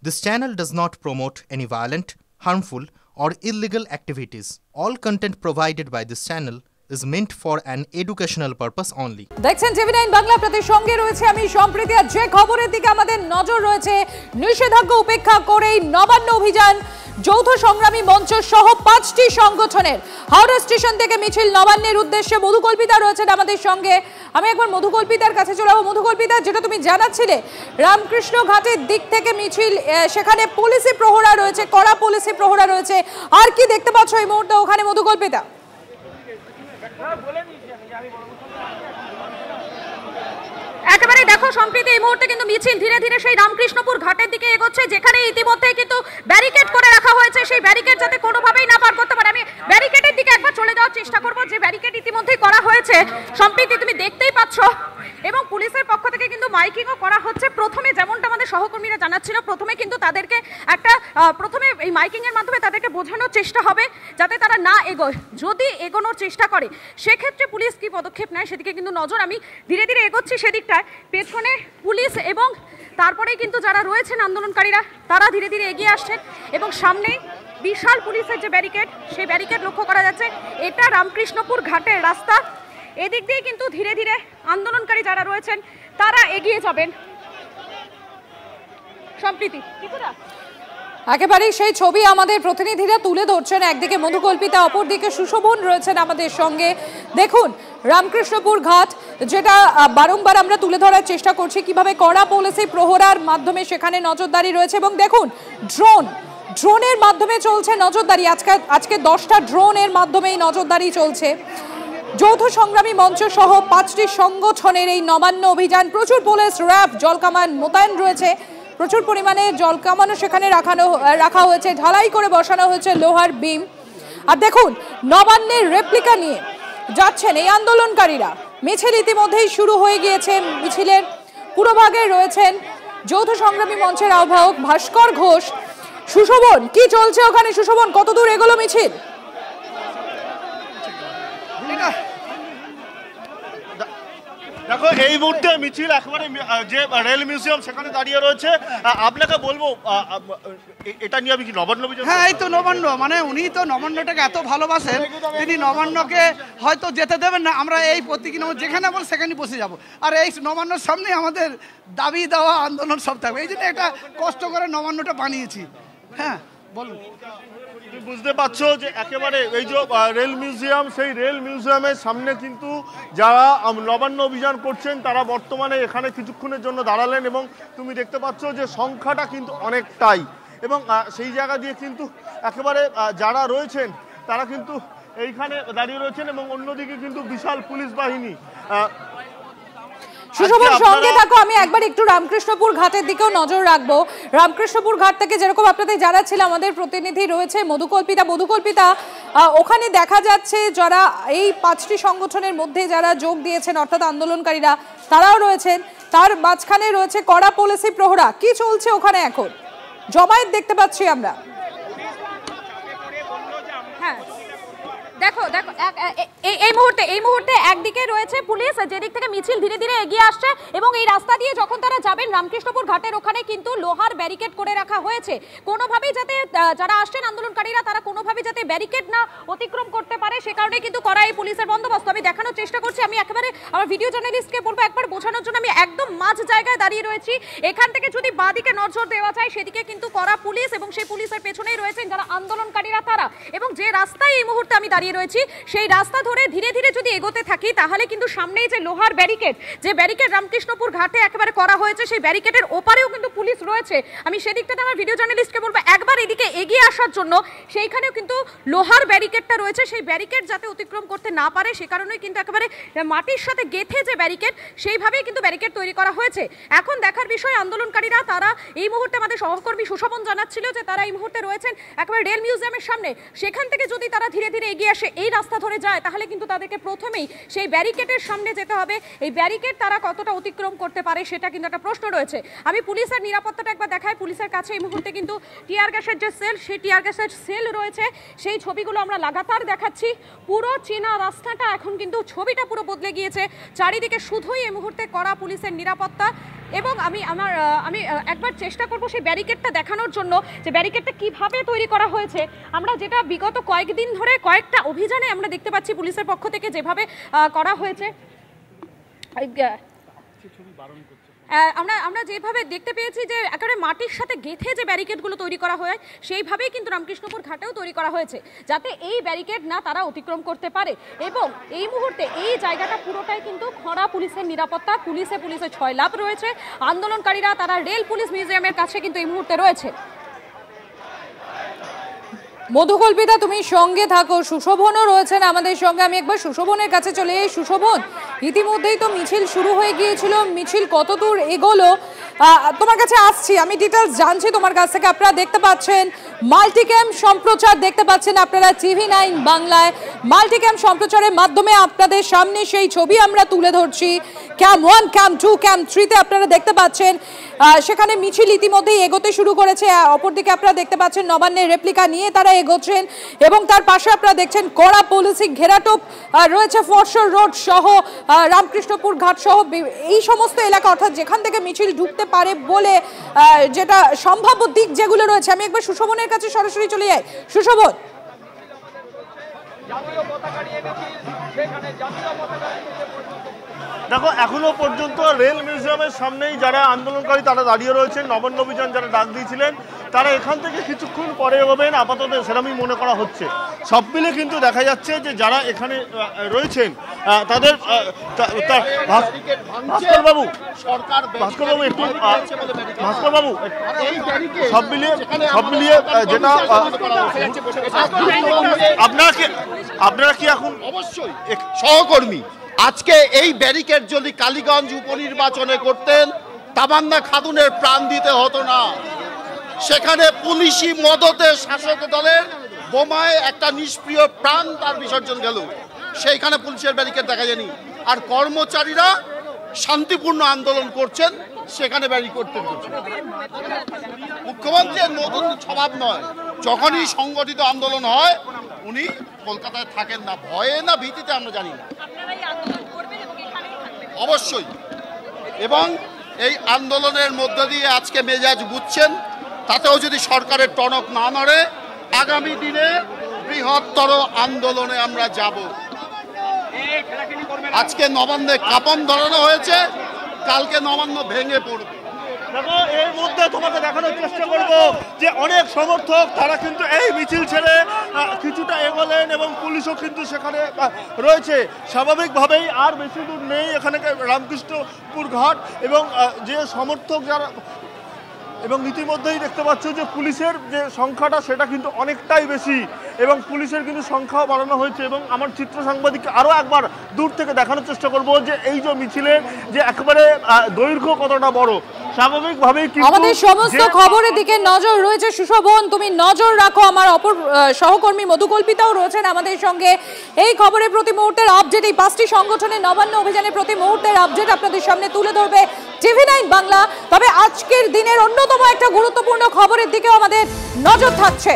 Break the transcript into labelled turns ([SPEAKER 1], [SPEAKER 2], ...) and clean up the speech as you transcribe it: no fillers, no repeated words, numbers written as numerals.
[SPEAKER 1] This channel does not promote any violent, harmful, or illegal activities. All content provided by this channel is meant for an educational purpose only.
[SPEAKER 2] দেখছেন TV 9 Bangla, প্রতি সঙ্গে রয়েছে আমি সম্প্রীতি। আর যে খবরের দিকে আমাদের নজর রয়েছে, নিষেধাজ্ঞা উপেক্ষা করেই নবান্ন অভিযান, যৌথ সংগ্রামী মঞ্চ সহ 5টি সংগঠনের হাওড়া স্টেশন থেকে মিছিল নবান্নের উদ্দেশ্যে। মধুকল্পিতা রয়েছেন আমাদের সঙ্গে। আমি একবার মধুকল্পিতার কাছে চলে যাবো। মধুকল্পিতা, যেটা তুমি জানাচ্ছিলে, রামকৃষ্ণ ঘাটের দিক থেকে মিছিল, সেখানে পুলিশি প্রহরা রয়েছে, কড়া পুলিশি প্রহরা রয়েছে, আর কি দেখতে পাচ্ছ এই মুহূর্তে ওখানে মধুকল্পিতা? একেবারে দেখো সম্প্রীতি, এই মুহূর্তে কিন্তু মিছিল ধীরে ধীরে সেই রামকৃষ্ণপুর ঘাটের দিকে এগোচ্ছে, যেখানে ইতিমধ্যে কিন্তু ব্যারিকেড করে রাখা হয়েছে। সেই ব্যারিকেড যাতে কোনোভাবেই না পার করতে পারে। আমি ব্যারিকেডের দিকে একবার চলে যাওয়ার চেষ্টা করবো, যে ব্যারিকেড ইতিমধ্যেই করা হয়েছে সম্প্রীতি, তুমি দেখতেই পাচ্ছ। এবং পুলিশের পক্ষ থেকে কিন্তু মাইকিংও করা হচ্ছে। প্রথমে যেমনটা আমাদের সহকর্মীরা জানাচ্ছিল, প্রথমে কিন্তু তাদেরকে প্রথমে এই মাইকিংয়ের মাধ্যমে তাদেরকে বোঝানোর চেষ্টা হবে যাতে তারা না এগোয়। যদি এগোনোর চেষ্টা করে সেক্ষেত্রে পুলিশ কি পদক্ষেপ নেয় সেদিকে কিন্তু নজর। আমি ধীরে ধীরে এগোচ্ছি সেদিকটায়, পেছনে পুলিশ এবং তারপরেই কিন্তু যারা রয়েছেন আন্দোলনকারীরা তারা ধীরে ধীরে এগিয়ে আসছেন। এবং সামনেই বিশাল পুলিশের যে ব্যারিকেড, সেই ব্যারিকেড লক্ষ্য করা যাচ্ছে। এটা রামকৃষ্ণপুর ঘাটের রাস্তা। এদিক দিয়ে কিন্তু ধীরে ধীরে আন্দোলনকারী যারা রয়েছেন তারা এগিয়ে যাবেন। সম্প্রীতি একেবারেই সেই ছবি আমাদের প্রতিনিধিরা তুলে ধরছেন। একদিকে মধুকল্পিতা, অপরদিকে সুশোভন রয়েছেন আমাদের সঙ্গে। দেখুন রামকৃষ্ণপুর ঘাট, যেটা বারংবার আমরা তুলে ধরার চেষ্টা করছি, কিভাবে কড়া পুলিশি প্রহরার মাধ্যমে সেখানে নজরদারি রয়েছে। এবং দেখুন ড্রোনের মাধ্যমে চলছে নজরদারি। আজকে 10টা ড্রোনের মাধ্যমেই নজরদারি চলছে। যৌথ সংগ্রামী মঞ্চ সহ 5টি সংগঠনের এই নবান্ন অভিযান, প্রচুর পুলিশ, র্যাব, জলকামান মোতায়েন রয়েছে। প্রচুর পরিমাণে জলকামানও সেখানে রাখা হয়েছে, ঢালাই করে বসানো হয়েছে লোহার বিম। আর দেখুন নবান্নের রেপ্লিকা নিয়ে যাচ্ছেন এই আন্দোলনকারীরা। মিছিল ইতিমধ্যেই শুরু হয়ে গিয়েছে। মিছিলের পুরোভাগে রয়েছেন যৌথ সংগ্রামী মঞ্চের আহ্বায়ক ভাস্কর ঘোষ। সুশোভন, কি চলছে ওখানে? সুশোভন, কতদূর এগোলো মিছিল?
[SPEAKER 3] দেখো এই মুহূর্তে মিছিল একেবারে যে রেল মিউজিয়াম সেখানে দাঁড়িয়ে রয়েছে। আপনাকে বলবো এটা নিয়ে আমি কি নবান্ন অভিযান?
[SPEAKER 4] হ্যাঁ, এই তো নবান্ন, মানে উনি তো নবান্নটাকে এত ভালোবাসেন, তিনি নবান্নকে হয়তো যেতে দেবেন না। আমরা এই প্রতীকী যেখানে বল সেখানে বসে যাব। আর এই নবান্নর সামনে আমাদের দাবি দেওয়া আন্দোলন সব থাকবে। এই জন্য এটা কষ্ট করে নবান্নটা বানিয়েছি। হ্যাঁ বলুন।
[SPEAKER 3] বুঝতে পারছো যে একেবারে এই যে রেল মিউজিয়াম, সেই রেল মিউজিয়ামের সামনে কিন্তু যারা নবান্ন অভিযান করছেন তারা বর্তমানে এখানে কিছুক্ষণের জন্য দাঁড়ালেন। এবং তুমি দেখতে পাচ্ছ যে সংখ্যাটা কিন্তু অনেকটাই। এবং সেই জায়গা দিয়ে কিন্তু একেবারে যারা রয়েছেন তারা কিন্তু এইখানে দাঁড়িয়ে রয়েছেন। এবং অন্যদিকে কিন্তু বিশাল পুলিশ বাহিনী।
[SPEAKER 2] সুশোভন, সঙ্গে থাকো। আমি একবার একটু রামকৃষ্ণপুর ঘাটের দিকেও নজর রাখবো। রামকৃষ্ণপুর ঘাট থেকে যেরকম আপনাদের জানাচ্ছিলাম, আমাদের প্রতিনিধি রয়েছে মধুকল্পিতা। ওখানে দেখা যাচ্ছে যারা এই 5টি সংগঠনের মধ্যে যারা যোগ দিয়েছেন, অর্থাৎ আন্দোলনকারীরা, তারাও রয়েছেন। তার মাঝখানে রয়েছে কড়া পুলিশি প্রহরা। কি চলছে ওখানে এখন? জমায়েত দেখতে পাচ্ছি আমরা। হ্যাঁ দেখো এই মুহূর্তে একদিকে রয়েছে পুলিশ, যেদিক থেকে মিছিল ধীরে ধীরে এগিয়ে আসছে। এবং এই রাস্তা দিয়ে যখন তারা যাবেন রামকৃষ্ণপুর ঘাটের ওখানে কিন্তু লোহার ব্যারিকেড করে রাখা হয়েছে, কোনোভাবেই যাতে যারা আসছেন আন্দোলনকারীরা তারা কোনোভাবেই যাতে ব্যারিকেড না অতিক্রম করতে পারে, সে কারণে কিন্তু করা এই পুলিশের বন্দোবস্ত। আমি দেখানোর চেষ্টা করছি। আমি একেবারে আমার ভিডিও জার্নালিস্টকে বলবো একবার বোঝানোর জন্য। আমি একদম মাঝ জায়গায় দাঁড়িয়ে রয়েছি। এখান থেকে যদি বাঁদিকে নজর দেওয়া যায় সেদিকে কিন্তু করা পুলিশ, এবং সেই পুলিশের পেছনেই রয়েছেন যারা আন্দোলনকারীরা তারা। এবং যে রাস্তায় এই মুহূর্তে আমি দাঁড়িয়ে রয়েছি সেই রাস্তা ধরে ধীরে ধীরে যদি এগোতে থাকি তাহলে কিন্তু সামনেই যে লোহার ব্যারিকেড, যে ব্যারিকেড রামকৃষ্ণপুর ঘাটে একেবারে করা হয়েছে, সেই ব্যারিকেডের ওপারেও কিন্তু পুলিশ রয়েছে। আমি সেদিকটাতে আমার ভিডিও জার্নালিস্টকে বলবো একবার এদিকে এগিয়ে আসার জন্য। সেইখানেও কিন্তু লোহার ব্যারিকেডটা রয়েছে, সেই ব্যারিকেড যাতে অতিক্রম করতে না পারে সে কারণেই কিন্তু একেবারে মাটির সাথে গেঁথে যে ব্যারিকেড, সেইভাবেই কিন্তু ব্যারিকেড তৈরি করা হয়েছে। এখন দেখার বিষয় আন্দোলনকারীরা তারা এই মুহূর্তে, আমাদের সহকর্মী সুশোভন জানাচ্ছিল যে তারা এই মুহূর্তে রয়েছেন একেবারে রেল মিউজিয়ামের সামনে। সেখান থেকে যদি তারা ধীরে ধীরে এগিয়ে আসে, এই রাস্তা ধরে যায়, তাহলে কিন্তু তাদেরকে প্রথমেই সেই ব্যারিকেডের সামনে যেতে হবে। এই ব্যারিকেড তারা কতটা অতিক্রম করতে পারে সেটা কিন্তু একটা প্রশ্ন রয়েছে। আমি পুলিশের নিরাপত্তাটা একবার দেখাই। পুলিশের কাছে এই মুহূর্তে কিন্তু টিয়ার গ্যাসের যে সেল, সেই টিয়ার গ্যাসের সেল রয়েছে, সেই ছবিগুলো আমরা লাগাতার দেখাচ্ছি। পুরো চেনা রাস্তাটা এখন কিন্তু ছবিটা পুরো বদলে গিয়েছে। চারিদিকে শুধুই এই মুহূর্তে কড়া পুলিশের নিরাপত্তা। এবং আমি একবার চেষ্টা করব সেই ব্যারিকেডটা দেখানোর জন্য যে ব্যারিকেডটা কিভাবে তৈরি করা হয়েছে। আমরা যেটা বিগত কয়েকদিন ধরে কয়েকটা অভিযানে আমরা দেখতে পাচ্ছি পুলিশের পক্ষ থেকে যেভাবে করা হয়েছে, আমরা যেভাবে দেখতে পেয়েছি যে একেবারে মাটির সাথে গেঁথে যে ব্যারিকেডগুলো তৈরি করা হয় সেইভাবেই কিন্তু রামকৃষ্ণপুর ঘাটেও তৈরি করা হয়েছে, যাতে এই ব্যারিকেড না তারা অতিক্রম করতে পারে। এবং এই মুহূর্তে এই জায়গাটা পুরোটাই কিন্তু খরা পুলিশের নিরাপত্তা, পুলিশে ছয়লাভ রয়েছে। আন্দোলনকারীরা তারা রেল পুলিশ মিউজিয়ামের কাছে কিন্তু এই মুহূর্তে রয়েছে।
[SPEAKER 5] মধুকল্পিতা, তুমি সঙ্গে থাকো, সুশোভনও রয়েছেন আমাদের সঙ্গে। আমি একবার সুশোভনের কাছে চলে যাই। সুশোভন, ইতিমধ্যেই তো মিছিল শুরু হয়ে গিয়েছিল, মিছিল কত দূর এগোলো তোমার কাছে আসছি, আমি ডিটেলস জানছি তোমার কাছ থেকে। আপনারা দেখতে পাচ্ছেন মাল্টিক্যাম সম্প্রচার দেখতে পাচ্ছেন আপনারা TV9 বাংলায়। মাল্টিক্যাম সম্প্রচারের মাধ্যমে আপনাদের সামনে সেই ছবি আমরা তুলে ধরছি। ক্যাম্প 1, ক্যাম্প 2, ক্যাম্প 3-তে আপনারা দেখতে পাচ্ছেন সেখানে মিছিল ইতিমধ্যেই এগোতে শুরু করেছে। অপরদিকে আপনারা দেখতে পাচ্ছেন নবান্নের রেপ্লিকা নিয়ে তারা এগোচ্ছেন এবং তার পাশে আপনারা দেখছেন কড়া পুলিশি ঘেরাটোপ রয়েছে ফরশোর রোড সহ রামকৃষ্ণপুর ঘাট সহ এই সমস্ত এলাকা, অর্থাৎ যেখান থেকে মিছিল ঢুকতে পারে বলে যেটা সম্ভাব্য দিক যেগুলো রয়েছে। আমি একবার সুশোভনের কাছে সরাসরি চলে যাই। সুশোভন,
[SPEAKER 3] দেখো এখনো পর্যন্ত রেল মিউজিয়ামের সামনেই যারা আন্দোলনকারী তারা দাঁড়িয়ে রয়েছেন, নবান্ন অভিযান যারা ডাক দিয়েছিলেন তারা এখান থেকে কিছুক্ষণ পরে এগোবেন আপাতত সেরকমই মনে করা হচ্ছে। সব মিলে কিন্তু দেখা যাচ্ছে যে যারা এখানে রয়েছেন তাদের ভাস্করবাবু একটু ভাস্করবাবু সব মিলিয়ে যেটা আপনারা কি এখন
[SPEAKER 6] অবশ্যই সহকর্মী আজকে এই ব্যারিকেড যদি কালীগঞ্জ উপনির্বাচনে করতেন তামান্না খাতুনের প্রাণ দিতে হতো না। সেখানে পুলিশি মদতে শাসক দলের বোমায় একটা নিষ্প্রিয় প্রাণ তার বিসর্জন গেল, সেইখানে পুলিশের ব্যারিকেড দেখা যায়নি। আর কর্মচারীরা শান্তিপূর্ণ আন্দোলন করছেন, সেখানে ব্যারিকেড করছেন। মুখ্যমন্ত্রীর নতুন স্বভাব নয়, যখনই সংগঠিত আন্দোলন হয় উনি কলকাতায় থাকেন না, ভয়ে না ভীতিতে আমরা জানি না, অবশ্যই। এবং এই আন্দোলনের মধ্য দিয়ে আজকে মেজাজ বুঝছেন, তাতেও যদি সরকারের টনক না নড়ে আগামী দিনে বৃহত্তর আন্দোলনে আমরা যাব। আজকে নবান্নে কাঁপন ধরানো হয়েছে, কালকে নবান্ন ভেঙে পড়বে।
[SPEAKER 3] দেখো এর মধ্যে তোমাকে দেখানোর চেষ্টা করব যে অনেক সমর্থক তারা কিন্তু এই মিছিল ছেড়ে কিছুটা এগোলেন এবং পুলিশও কিন্তু সেখানে রয়েছে। স্বাভাবিকভাবেই আর বেশি দূর নেই এখানে রামকৃষ্ণপুর ঘাট এবং যে সমর্থক যারা, এবং ইতিমধ্যেই দেখতে পাচ্ছ যে পুলিশের যে সংখ্যাটা সেটা কিন্তু অনেকটাই বেশি এবং পুলিশের কিন্তু সংখ্যাও বাড়ানো হয়েছে। এবং আমার চিত্র সাংবাদিককে আরও একবার দূর থেকে দেখানোর চেষ্টা করব যে এই যে মিছিলের যে একেবারে দৈর্ঘ্য কতটা বড়। স্বাভাবিকভাবেই
[SPEAKER 5] আমাদের সমস্ত খবরের দিকে নজর রয়েছে। সুশোভন, তুমি নজর রাখো। আমার অপর সহকর্মী মধুকল্পিতাও রয়েছেন আমাদের সঙ্গে। এই খবরের প্রতি মুহূর্তের আপডেট, এই 5টি সংগঠনের নবান্ন অভিযানের প্রতি মুহূর্তের আপডেট আপনাদের সামনে তুলে ধরবে TV9 বাংলা। তবে আজকের দিনের অন্যতম একটা গুরুত্বপূর্ণ খবরের দিকেও আমাদের নজর থাকছে।